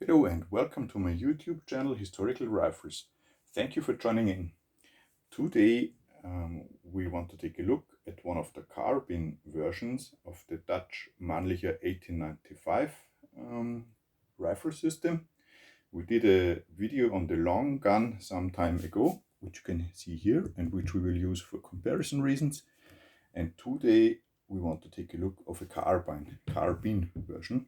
Hello and welcome to my YouTube channel Historical Rifles. Thank you for joining in. Today we want to take a look at one of the carbine versions of the Dutch Mannlicher 1895 rifle system. We did a video on the long gun some time ago, which you can see here and which we will use for comparison reasons. And today we want to take a look of a carbine version.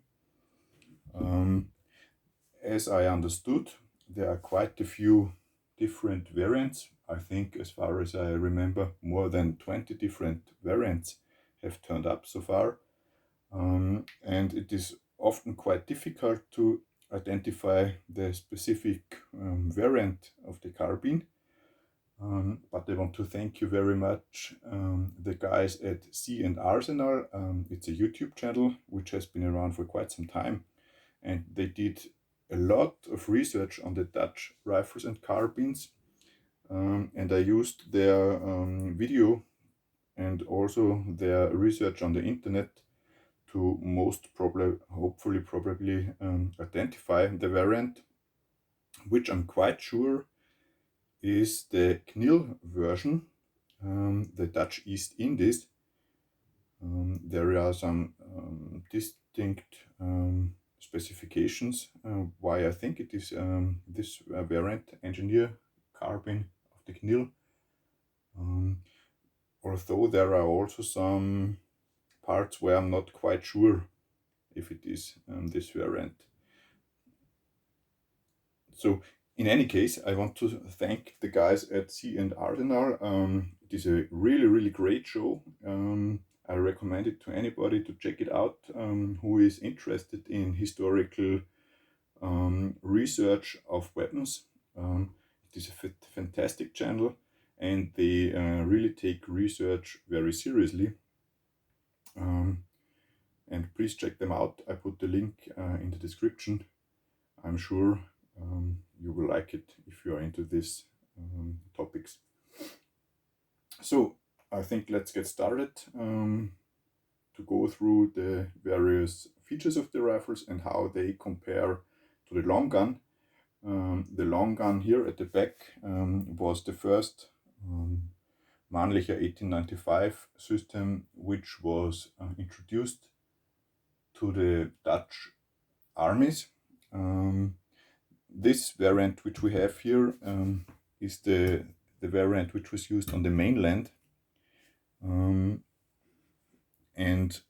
As I understood, there are quite a few different variants. I think, as far as I remember, more than 20 different variants have turned up so far. And it is often quite difficult to identify the specific variant of the carbine. But I want to thank you very much, the guys at CandRsenal. It's a YouTube channel which has been around for quite some time, and they did a lot of research on the Dutch rifles and carbines, and I used their video and also their research on the internet to hopefully identify the variant, which I'm quite sure is the CNIL version, the Dutch East Indies. There are some distinct specifications why I think it is this variant Engineer Carbine of the CNIL. Although there are also some parts where I'm not quite sure if it is this variant. So in any case, I want to thank the guys at CandRsenal. It is a really great show. I recommend it to anybody to check it out who is interested in historical research of weapons. It is a fantastic channel, and they really take research very seriously. And please check them out. I put the link in the description. I'm sure you will like it if you are into these topics. So I think let's get started to go through the various features of the rifles and how they compare to the long gun. The long gun here at the back was the first Mannlicher 1895 system which was introduced to the Dutch armies. This variant which we have here is the variant which was used on the mainland. And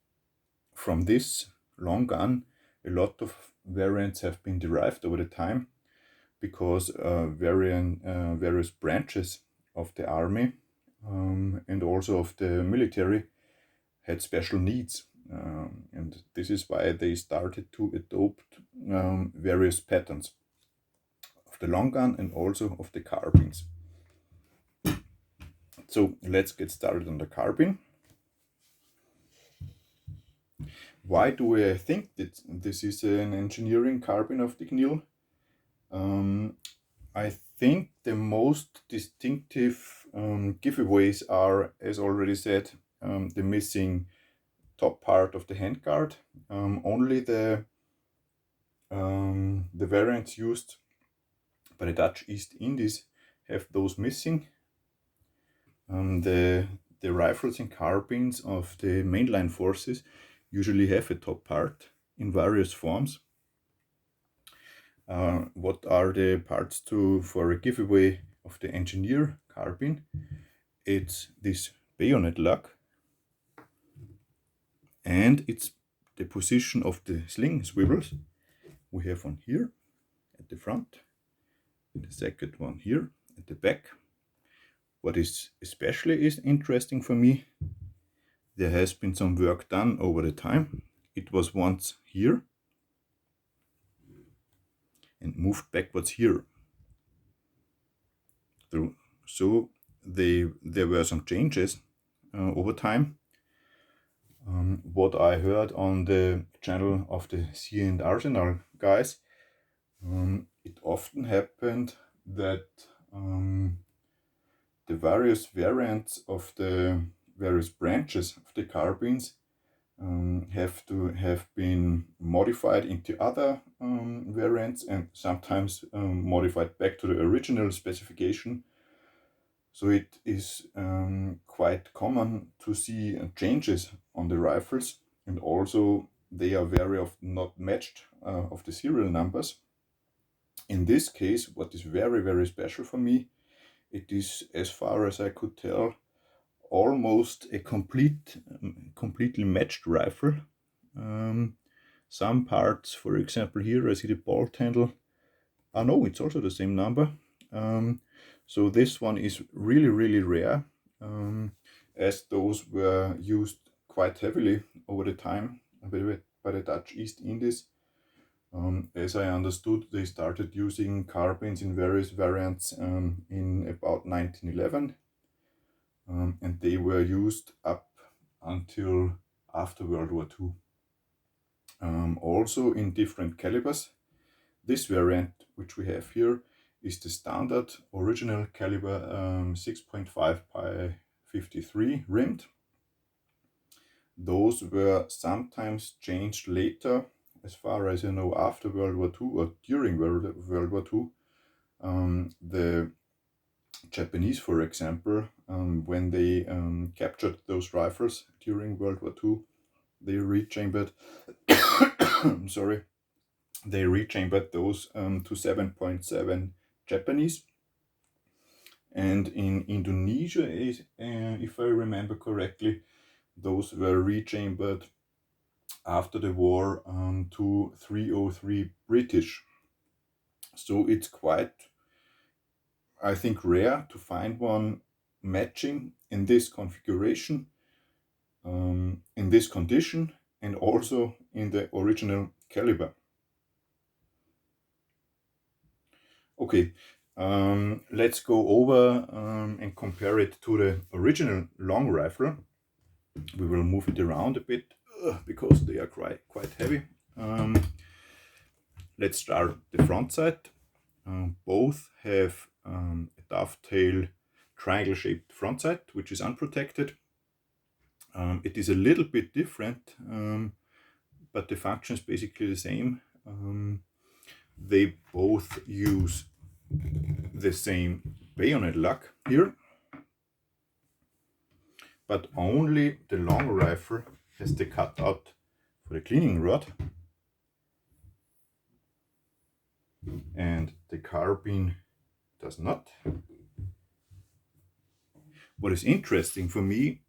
from this long gun, a lot of variants have been derived over the time, because various branches of the army and also of the military had special needs. And this is why they started to adopt various patterns of the long gun and also of the carbines. So let's get started on the carbine. Why do I think that this is an engineering carbine of the CNIL? I think the most distinctive giveaways are, as already said, the missing top part of the handguard. Only the variants used by the Dutch East Indies have those missing. The rifles and carbines of the mainline forces usually have a top part in various forms. What are the parts for a giveaway of the engineer carbine? It's this bayonet lock, and it's the position of the sling swivels. We have one here at the front, and the second one here at the back. What is especially interesting for me, there has been some work done over the time. It was once here and moved backwards here. So there were some changes over time. What I heard on the channel of the CandRsenal guys, it often happened that the various variants of the various branches of the carbines have been modified into other variants and sometimes modified back to the original specification. So it is quite common to see changes on the rifles, and also they are very often not matched of the serial numbers. In this case, what is very special for me, it is, as far as I could tell, almost a completely matched rifle. Some parts, for example, here I see the bolt handle. No, it's also the same number. So this one is really rare, as those were used quite heavily over the time by the Dutch East Indies. As I understood, they started using carbines in various variants in about 1911, and they were used up until after World War II. Also in different calibers. This variant, which we have here, is the standard original caliber 6.5 by 53 rimmed. Those were sometimes changed later, as far as I know, after World War II or during World War II. The Japanese, for example, when they captured those rifles during World War II, they rechambered sorry, they rechambered those to 7.7 Japanese. And in Indonesia, if I remember correctly, those were rechambered after the war to 303 British. So it's quite, I think, rare to find one matching in this configuration, in this condition, and also in the original caliber. Okay, let's go over and compare it to the original long rifle. We will move it around a bit because they are quite heavy. Let's start the front side. Both have a dovetail triangle shaped front sight, which is unprotected. It is a little bit different, but the function is basically the same. They both use the same bayonet lock here, but only the long rifle has the cutout for the cleaning rod, and the carbine does not. What is interesting for me,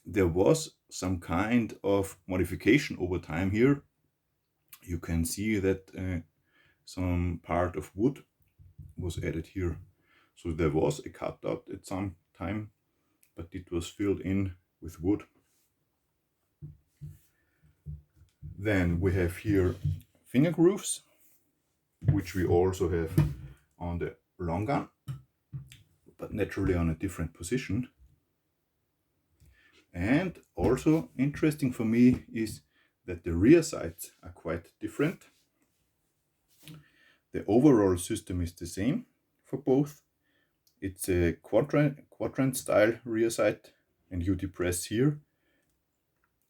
there was some kind of modification over time here. You can see that some part of wood was added here. So there was a cutout at some time, but it was filled in with wood. Then we have here finger grooves, which we also have on the long gun, but naturally on a different position. And also interesting for me is that the rear sights are quite different. The overall system is the same for both. It's a quadrant style rear sight, and you depress here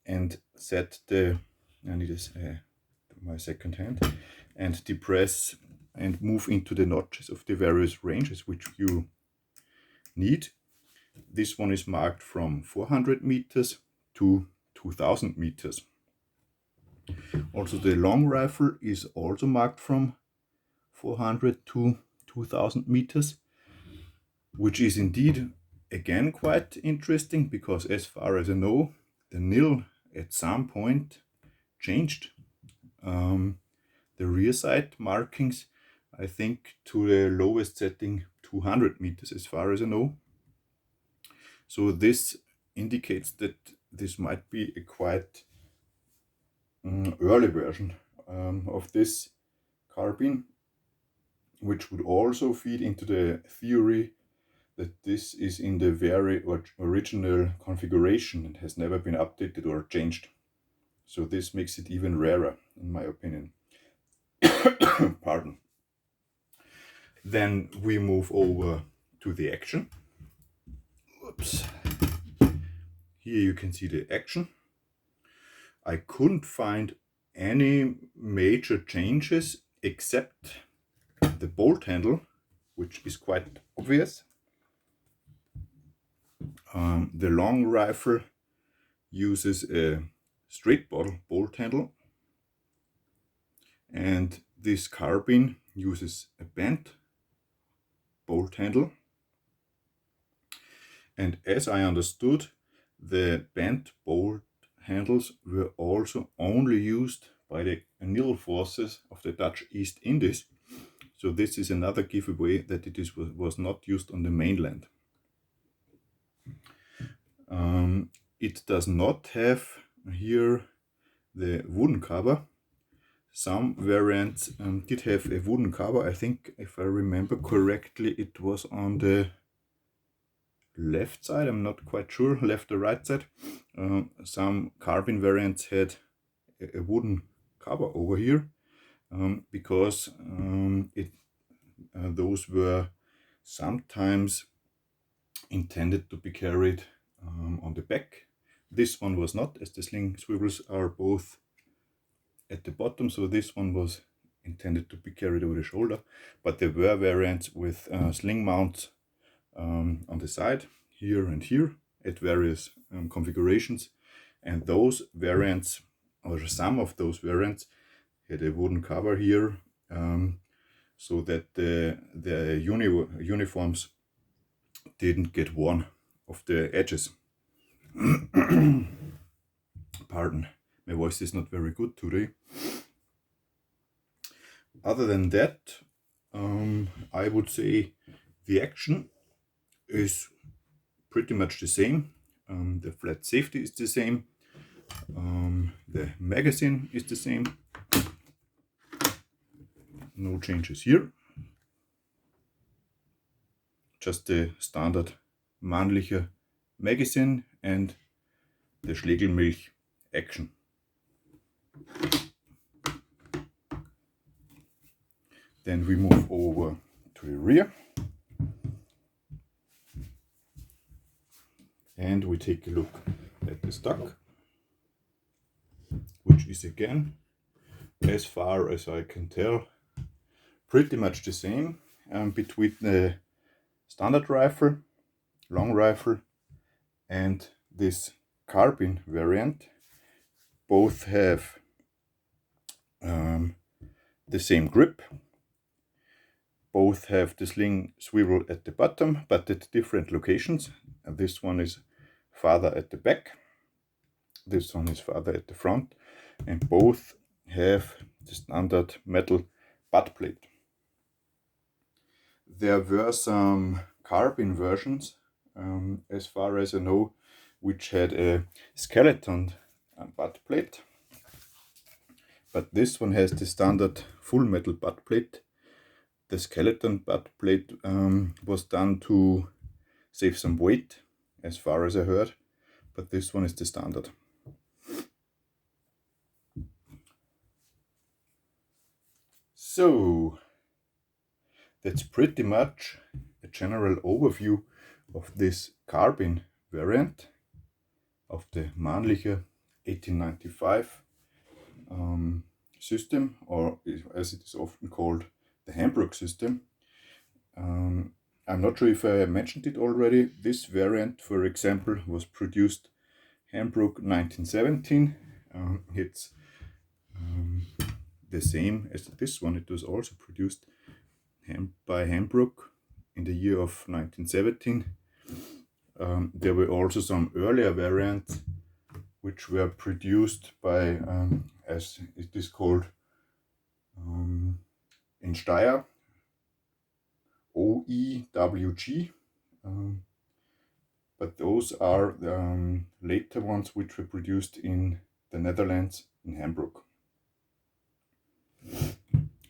and set the, I need my second hand, and depress and move into the notches of the various ranges which you need. This one is marked from 400 meters to 2000 meters. Also the long rifle is also marked from 400 to 2000 meters, which is indeed again quite interesting, because as far as I know, the NIL at some point changed the rear sight markings, I think, to the lowest setting 200 meters, as far as I know. So this indicates that this might be a quite early version of this carbine, which would also feed into the theory that this is in the very original configuration and has never been updated or changed. So this makes it even rarer, in my opinion. Pardon. Then we move over to the action. Oops. Here you can see the action. I couldn't find any major changes except the bolt handle, which is quite obvious. The long rifle uses a straight bottle bolt handle, and this carbine uses a bent bolt handle. And as I understood, the bent bolt handles were also only used by the KNIL forces of the Dutch East Indies. So this is another giveaway that it was not used on the mainland. It does not have here the wooden cover. Some variants did have a wooden cover. I think, if I remember correctly, it was on the left side. I'm not quite sure, left or right side. Some carbine variants had a wooden cover over here because those were sometimes intended to be carried on the back. This one was not, as the sling swivels are both at the bottom, so this one was intended to be carried over the shoulder. But there were variants with sling mounts on the side, here and here, at various configurations, and those variants, or some of those variants, had a wooden cover here, so that the uniforms didn't get worn off the edges. Pardon, my voice is not very good today. Other than that, I would say the action is pretty much the same. The flat safety is the same. The magazine is the same. No changes here. Just the standard Mannlicher magazine and the Schlegelmilch action. Then we move over to the rear. And we take a look at the stock, which is again, as far as I can tell, pretty much the same between the standard rifle, long rifle, and this carbine variant. Both have the same grip. Both have the sling swivel at the bottom, but at different locations. And this one is farther at the back. This one is farther at the front. And both have the standard metal butt plate. There were some carbine versions, as far as I know, which had a skeleton butt plate. But this one has the standard full metal butt plate. The skeleton butt plate was done to save some weight, as far as I heard, but this one is the standard. So that's pretty much a general overview of this carbine variant of the Mannlicher 1895 system, or as it is often called, the Hembrug system. I'm not sure if I mentioned it already. This variant, for example, was produced Hembrug 1917. It's the same as this one. It was also produced by Hembrug in the year of 1917. There were also some earlier variants which were produced by, as it is called in Steyr, OEWG, but those are the later ones which were produced in the Netherlands, in Hembrug.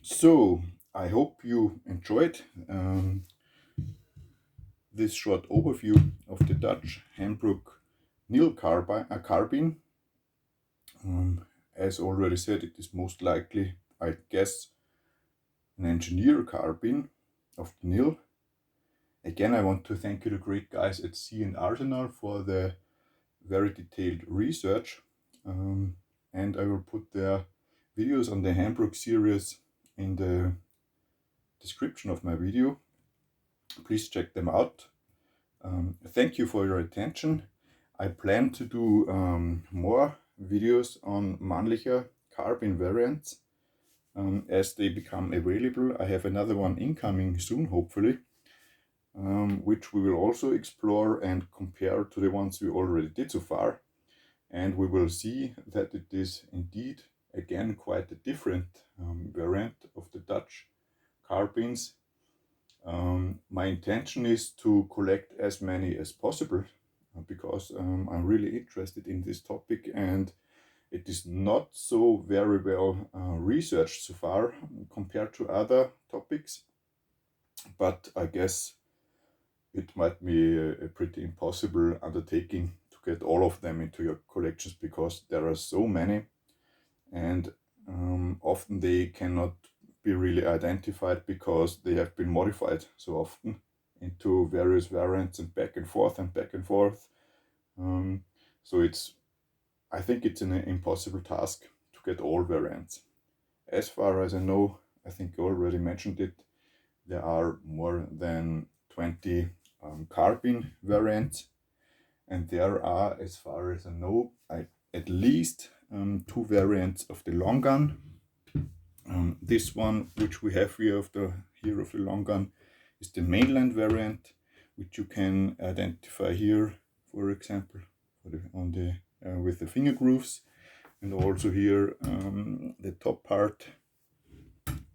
So I hope you enjoyed this short overview of the Dutch Hembrug KNIL Carbine. As already said, it is most likely, I guess, an engineer carbine of KNIL. Again, I want to thank you, the great guys at CandRsenal, for the very detailed research and I will put their videos on the Hembrug series in the description of my video. Please check them out. Thank you for your attention. I plan to do more videos on Mannlicher Carbine variants as they become available. I have another one incoming soon, hopefully, which we will also explore and compare to the ones we already did so far. And we will see that it is indeed, again, quite a different variant of the Dutch carbines. My intention is to collect as many as possible because I'm really interested in this topic, and it is not so very well researched so far compared to other topics. But I guess it might be a pretty impossible undertaking to get all of them into your collections because there are so many, and often they cannot be really identified because they have been modified so often into various variants and back and forth and back and forth. So I think it's an impossible task to get all variants. As far as I know, I think I already mentioned it, there are more than 20 carbine variants, and there are, as far as I know, at least 2 variants of the long gun. This one, which we have here of the long gun, is the mainland variant, which you can identify here, for example, with the finger grooves, and also here the top part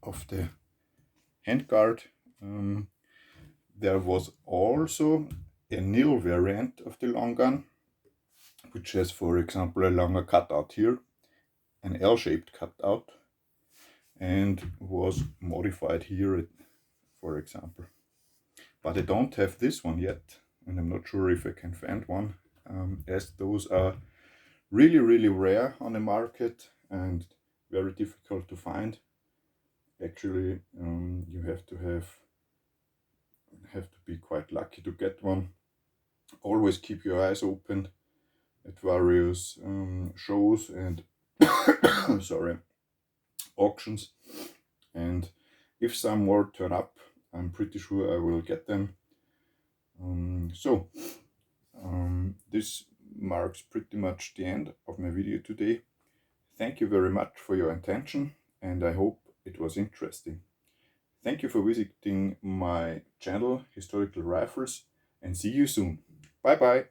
of the handguard. There was also a KNIL variant of the long gun, which has, for example, a longer cutout here, an L-shaped cutout, and was modified here, for example. But I don't have this one yet, and I'm not sure if I can find one, as those are really rare on the market and very difficult to find. Actually, you have to be quite lucky to get one. Always keep your eyes open at various shows and sorry, auctions, and if some more turn up, I'm pretty sure I will get them. This marks pretty much the end of my video today. Thank you very much for your attention, and I hope it was interesting. Thank you for visiting my channel, Historical Rifles, and see you soon. Bye bye.